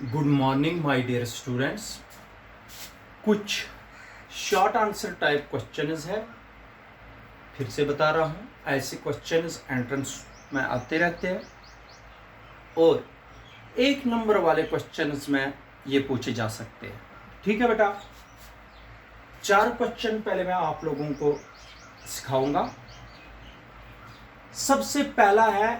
Good morning my dear students. कुछ short answer type questions है, फिर से बता रहा हूँ। ऐसे क्वेश्चंस एंट्रेंस में आते रहते हैं और एक नंबर वाले क्वेश्चंस में ये पूछे जा सकते हैं। ठीक है बेटा, 4 क्वेश्चन पहले मैं आप लोगों को सिखाऊंगा। सबसे पहला है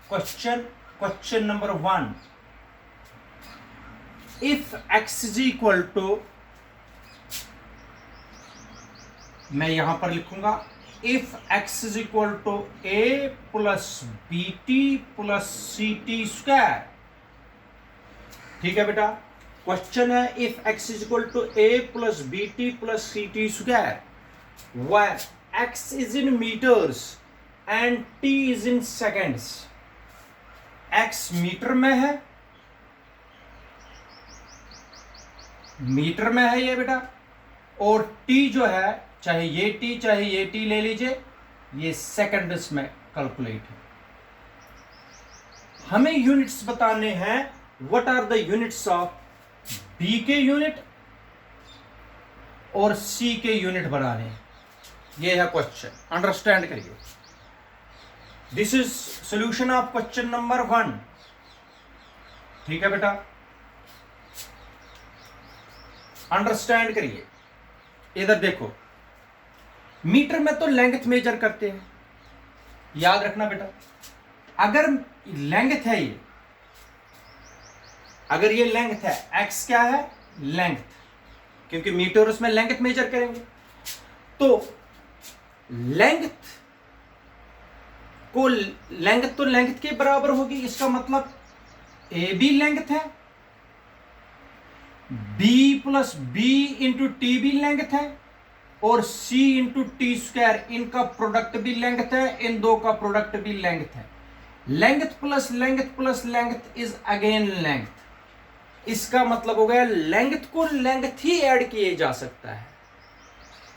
question number 1। If x is equal to, मैं यहां पर लिखूंगा if x is equal to a plus B T plus C T square. ठीक है बेटा, क्वेश्चन है if x is equal to a plus B T plus C T square where x is in meters and t is in seconds. x meter में है, metre में है ये बेटा, और t जो है, चाहे ये t चाहे ये t ले लीजिए, ये सेकंड्स में कैलकुलेट है। हमें यूनिट्स बताने हैं। What are the units of b के यूनिट और c के यूनिट बनाने हैं। ये है क्वेश्चन, अंडरस्टैंड करिए। This is solution of question number 1। ठीक है बेटा, अंडरस्टैंड करिए। इधर देखो, मीटर में तो लेंथ मेजर करते हैं, याद रखना बेटा। अगर लेंथ है ये, अगर ये लेंथ है, x क्या है, लेंथ, क्योंकि मीटर उसमें लेंथ मेजर करेंगे, तो लेंथ को लेंथ तो लेंथ के बराबर होगी। इसका मतलब ए बी लेंथ है, b plus B into T भी लेंथ है, और c इंटू टी स्क्वायर, इनका प्रोडक्ट भी लेंथ है, इन दो का प्रोडक्ट भी लेंथ है। Length plus length is again length. इसका मतलब हो गया लेंथ को लेंथ ही ऐड किए जा सकता है,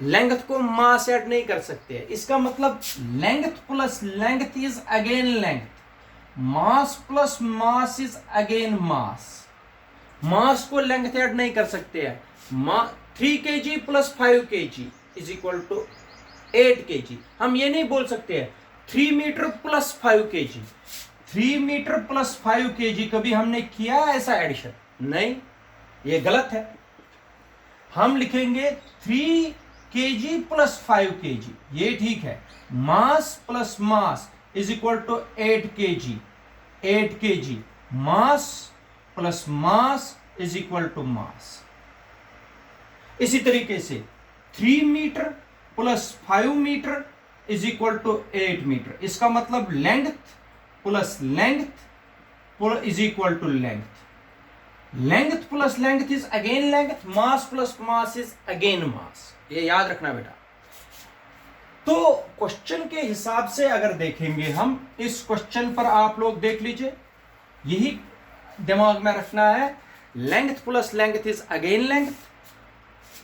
लेंथ को मास ऐड नहीं कर सकते। इसका मतलब length plus length is again length, mass plus mass is again mass. Mass को लेंथ ऐड नहीं कर सकते हैं। 3 kg plus 5 kg is equal to 8 kg। हम ये नहीं बोल सकते हैं 3 meter plus 5 kg। 3 meter plus 5 kg कभी हमने किया ऐसा एडिशन? नहीं, ये गलत है। हम लिखेंगे 3 kg प्लस 5 kg, ये ठीक है। Mass plus mass is equal to 8 kg। 8 kg mass plus mass is equal to mass. इसी तरीके से 3 meter plus 5 meter is equal to 8 meter. इसका मतलब length plus length is equal to length. Length plus length is again length, mass plus mass is again mass. ये याद रखना बेटा। तो क्वेश्चन के हिसाब से अगर देखेंगे हम, इस क्वेश्चन पर आप लोग देख लीजिए, यही दिमाग में रखना है। Length plus length is again length,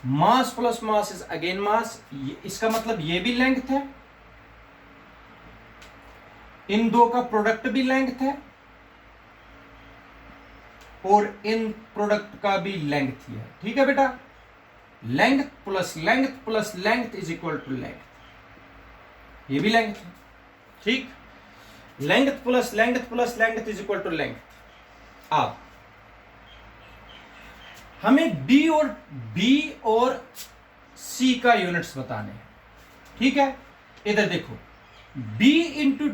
mass plus mass is again mass. इसका मतलब ये भी लेंथ है, इन दो का प्रोडक्ट भी लेंथ है, और इन प्रोडक्ट का भी लेंथ ही है। ठीक है बेटा, length plus length is equal to length, ये भी लेंथ है। ठीक, length plus length is equal to length. अब हमें b और c का यूनिट्स बताने हैं। ठीक है, इधर देखो, b इंटू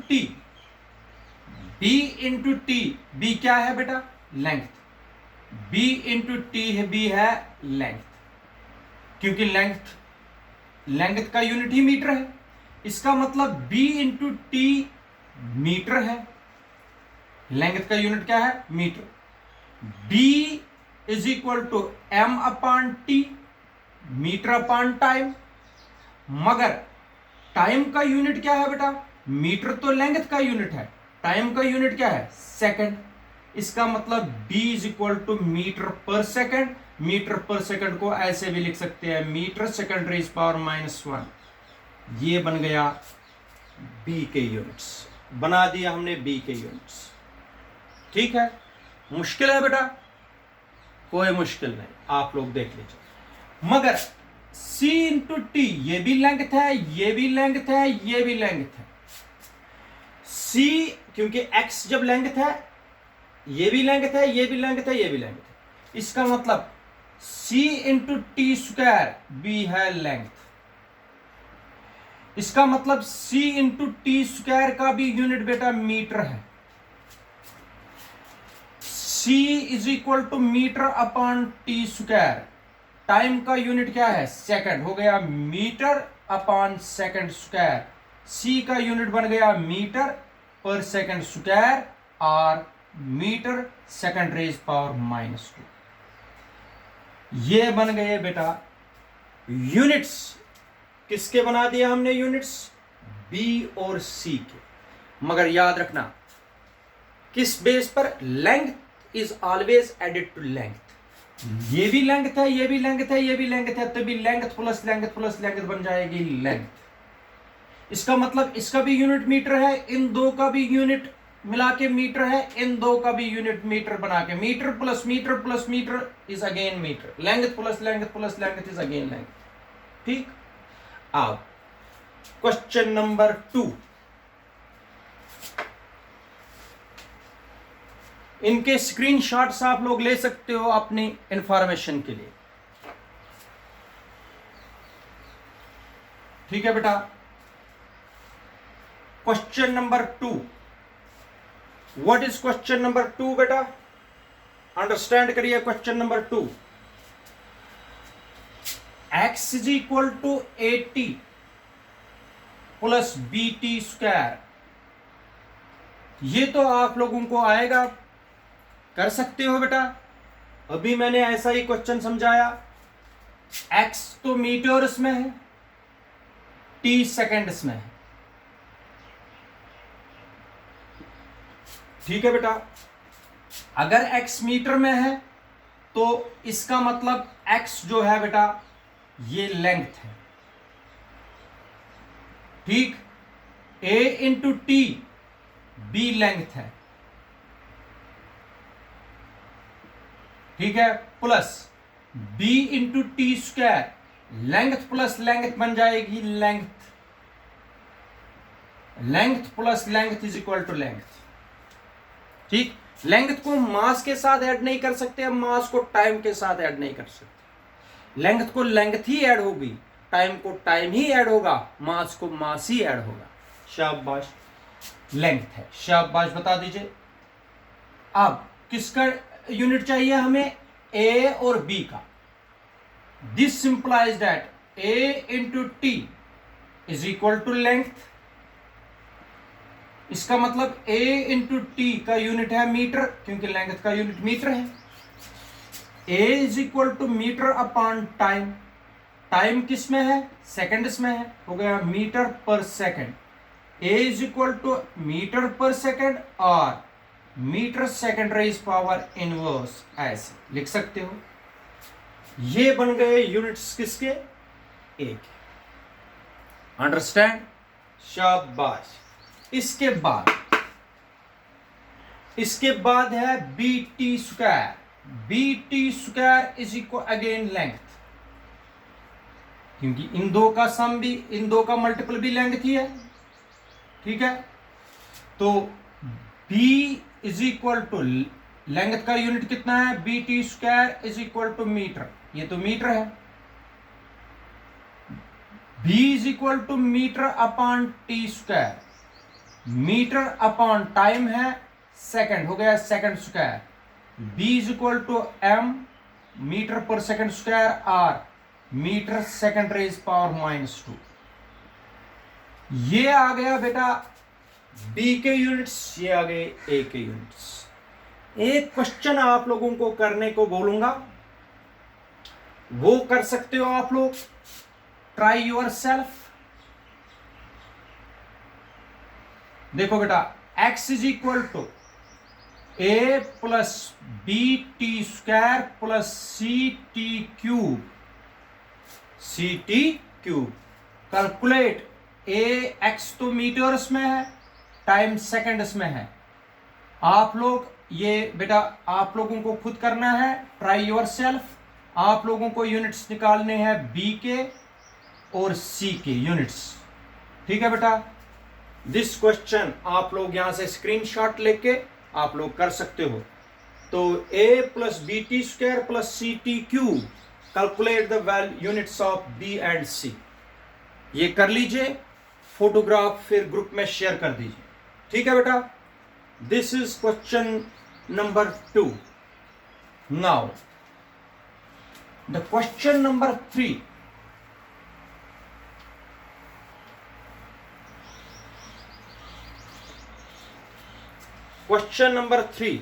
टी, b क्या है बेटा, लेंथ। b इंटू टी है, b है लेंथ, क्योंकि लेंथ का यूनिट ही मीटर है। इसका मतलब b इंटू टी मीटर है, लेंथ का यूनिट क्या है, meter. b is equal to m upon T, meter upon time. मगर टाइम का यूनिट क्या है बेटा, मीटर तो लेंथ का यूनिट है, टाइम का यूनिट क्या है, सेकंड। इसका मतलब b is equal to meter per second. Meter per second को ऐसे भी लिख सकते हैं, मीटर सेकंड रेज पावर -1। ये बन गया b के यूनिट्स, बना दिया हमने b के यूनिट्स। ठीक है, मुश्किल है बेटा, कोई मुश्किल नहीं, आप लोग देख लीजिए। मगर c इंटू टी ये भी लेंथ है, ये भी लेंथ है, ये भी लेंथ है। c क्योंकि x जब लेंथ है, ये भी लेंथ है, ये भी लेंथ है, ये भी लेंथ है। इसका मतलब c इंटू टी स्क्वायर भी है लेंथ। इसका मतलब c इंटू टी स्क्वायर का भी यूनिट बेटा मीटर है। c is equal to meter upon T square. Time का यूनिट क्या है? सेकंड, हो गया meter upon second square. c का यूनिट बन गया मीटर पर सेकंड स्क्वायर और मीटर सेकंड रेज पावर -2। ये बन गए बेटा यूनिट्स। किसके बना दिया हमने यूनिट्स? b और c के। मगर याद रखना किस बेस पर? Length is always added to length. ये भी लेंथ है, ये भी लेंथ है, ये भी लेंथ है, तभी length plus length plus length बन जाएगी लेंथ। इसका मतलब इसका भी यूनिट मीटर है, इन दो का भी यूनिट मिला के मीटर है, इन दो का भी यूनिट मीटर बना के meter plus meter is again meter. Length plus length is again length. ठीक। अब क्वेश्चन नंबर 2। इनके स्क्रीनशॉट्स आप लोग ले सकते हो अपनी इंफॉर्मेशन के लिए। ठीक है बेटा। Question number 2। What is question number 2 बेटा? अंडरस्टैंड करिए question number 2। x is equal to 80 plus BT square. ये तो आप लोगों को आएगा, कर सकते हो बेटा। अभी मैंने ऐसा ही क्वेश्चन समझाया। x तो मीटर्स में है, t सेकेंड्स में है। ठीक है बेटा। अगर x मीटर में है तो इसका मतलब x जो है बेटा ये लेंथ है। ठीक। a into T b length है। ठीक है। Plus b into T square length plus length बन जाएगी length. Length plus length is equal to length. ठीक। लेंथ को मास के साथ ऐड नहीं कर सकते, मास को टाइम के साथ ऐड नहीं कर सकते। लेंथ को लेंथ ही ऐड होगी, टाइम को टाइम ही ऐड होगा, मास को मास ही ऐड होगा। शाबाश। लेंथ है। शाबाश, बता दीजिए। अब किसका यूनिट चाहिए हमें? a और b का। This simplifies that a into T is equal to length. इसका मतलब a इंटू टी का यूनिट है मीटर, क्योंकि लेंथ का यूनिट मीटर है। a is equal to meter upon time. Time किस में है? सेकंड्स में है, हो गया meter per second. a is equal to meter per second और meter second raise power inverse, ऐसे लिख सकते हो। ये बन गए यूनिट्स किसके? a के। अंडरस्टैंड? शाबाश। इसके बाद है BT square. BT square is equal again length, क्योंकि इन दो का सम भी, इन दो का मल्टीपल भी लेंथ ही है। ठीक है। तो B is equal to length का यूनिट कितना है? BT square is equal to meter. ये तो मीटर है। B is equal to meter upon T square. Meter upon time है सेकंड, हो गया second square. B is equal to m meter per second square और meter second raise power -2। ये आ गया बेटा B के यूनिट्स, ये आ गए A के यूनिट्स। एक क्वेश्चन आप लोगों को करने को बोलूंगा, वो कर सकते हो आप लोग। Try yourself. देखो बेटा, x is equal to a plus B T square plus C T cube. Calculate. a x तो मीटर्स में है, टाइम सेकंड्स में है, आप लोग ये बेटा आप लोगों को खुद करना है, ट्राई योर सेल्फ। आप लोगों को यूनिट्स निकालने हैं बी के और सी के यूनिट्स, ठीक है बेटा। दिस क्वेश्चन आप लोग यहां से स्क्रीनशॉट लेके आप लोग कर सकते हो। तो a plus B T square plus C T cube, calculate the units of B and C. ये कर लीजिए, फोटोग्राफ फिर ग्रुप में शेयर कर दीजिए, ठीक है बेटा। This is question number 2। Now the question number 3। Question number 3.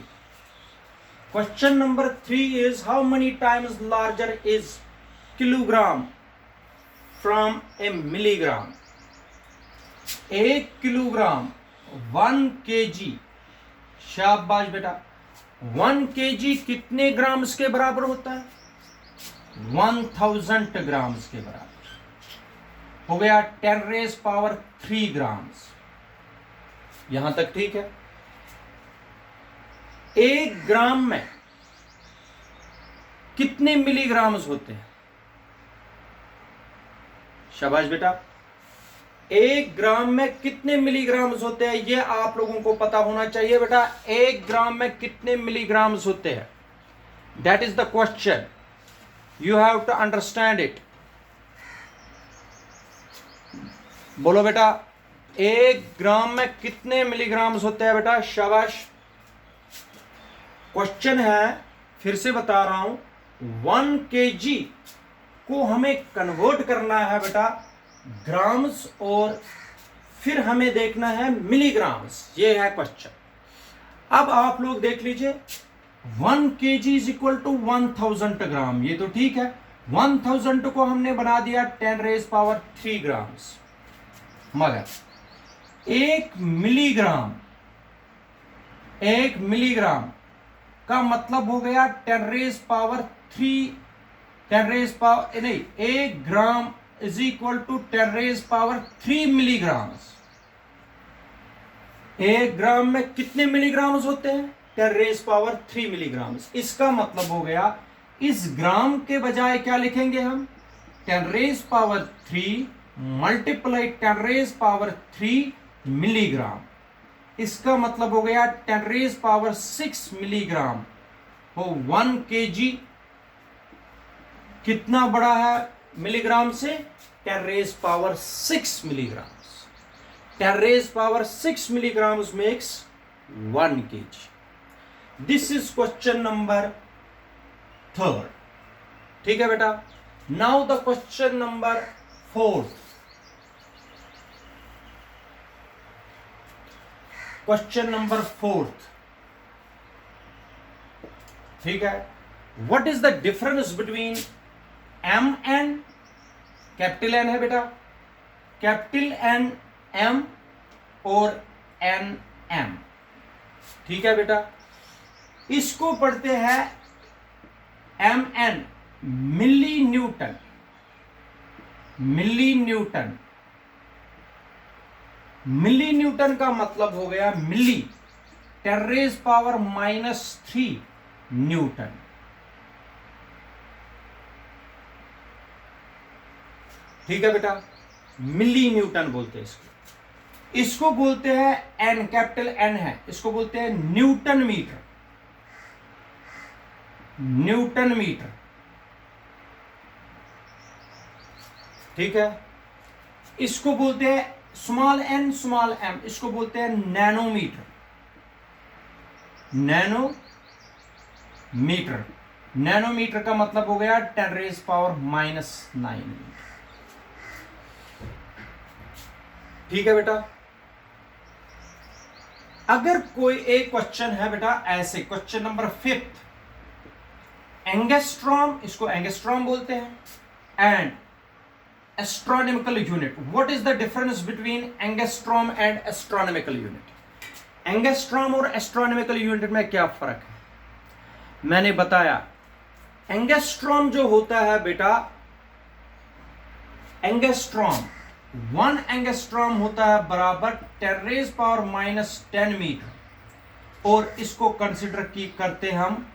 Question number 3 is how many times larger is kilogram from a milligram? 1 kilogram 1 kg, शाबाश बेटा। 1 kg कितने ग्राम्स के बराबर होता है? 1000 ग्राम्स के बराबर हो गया। 10 रेज पावर 3 ग्राम्स। यहां तक ठीक है। 1 ग्राम में कितने मिलीग्राम्स होते हैं? शाबाश बेटा। 1 ग्राम में कितने मिलीग्राम्स होते हैं ये आप लोगों को पता होना चाहिए बेटा। 1 ग्राम में कितने मिलीग्राम्स होते हैं, that is the question. You have to understand it. बोलो बेटा, 1 ग्राम में कितने मिलीग्राम्स होते हैं बेटा? शाबाश। क्वेश्चन है, फिर से बता रहा हूं, 1 kg को हमें कन्वर्ट करना है बेटा ग्राम्स, और फिर हमें देखना है मिलीग्राम्स। ये है क्वेश्चन। अब आप लोग देख लीजिए, 1 kg इज इक्वल टू 1000 ग्राम, ये तो ठीक है। 1000 को हमने बना दिया 10 रेज पावर 3 ग्राम्स, मगर 1 मिलीग्राम का मतलब हो गया 10 रेज पावर 3, 10 रेज पावर नहीं, 1 gram is equal to 10 raise power 3 milligrams. 1 gram में कितने मिलीग्राम्स होते हैं? 10 रेज पावर 3 मिलीग्राम्स। इसका मतलब हो गया, इस ग्राम के बजाय क्या लिखेंगे हम? 10 raise power 3 multiply 10 raise power 3 milligram. इसका मतलब हो गया 10 रेज पावर 6 मिलीग्राम। तो 1 kg कितना बड़ा है मिलीग्राम से? 10 raise power 6 milligram. 10 raise power 6 milligrams makes 1 kg. This is question number 3rd. ठीक है बेटा। Now the question number 4th. Question number 4th. ठीक है। What is the difference between M and capital N है बेटा, capital N M और N M। ठीक है बेटा। इसको पढ़ते हैं M N, मिली न्यूटन। मिली न्यूटन, मिली न्यूटन का मतलब हो गया मिली 10 रेज पावर -3 न्यूटन। ठीक है बेटा, मिली न्यूटन बोलते हैं इसको। इसको बोलते हैं एन, कैपिटल एन है, इसको बोलते हैं न्यूटन मीटर। न्यूटन मीटर, ठीक है। इसको बोलते हैं स्मॉल एन स्मॉल एम, इसको बोलते हैं नैनोमीटर। नैनोमीटर, नैनोमीटर का मतलब हो गया 10 रेज पावर -9। ठीक है बेटा। अगर कोई एक क्वेश्चन है बेटा ऐसे, क्वेश्चन नंबर 5th, एंगस्ट्रॉम, इसको एंगस्ट्रॉम बोलते हैं, and astronomical unit. What is the difference between angstrom and astronomical unit? Angstrom और एस्ट्रोनॉमिकल यूनिट में क्या फर्क है? मैंने बताया, एंगस्ट्रॉम जो होता है बेटा, एंगस्ट्रॉम 1 एंगस्ट्रॉम होता है बराबर 10 रेज पावर -10 मीटर। और इसको कंसिडर की करते हम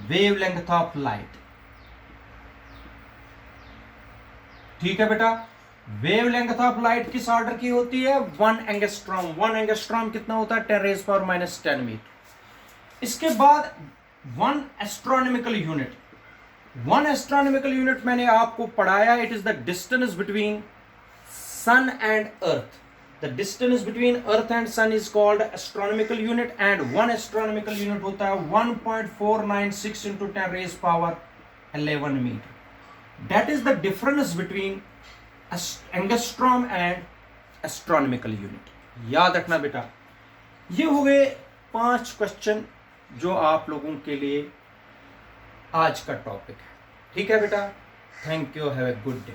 वेवलेंथ ऑफ लाइट। ठीक है बेटा, वेवलेंथ ऑफ लाइट किस ऑर्डर की होती है? 1 एंगस्ट्रॉम। 1 एंगस्ट्रॉम कितना होता है? 10⁻⁻10 मीटर। इसके बाद 1 एस्ट्रोनॉमिकल यूनिट। 1 एस्ट्रोनॉमिकल यूनिट मैंने आपको पढ़ाया, it is the distance between sun and earth. The distance between earth and sun is called astronomical unit, and 1 astronomical unit होता है 1.496 into 10⁻11 metre. That is the difference between angstrom and astronomical unit. याद रखना बेटा, ये हो गए 5 question जो आप लोगों के लिए आज का टॉपिक है। ठीक है बेटा, thank you, have a good day.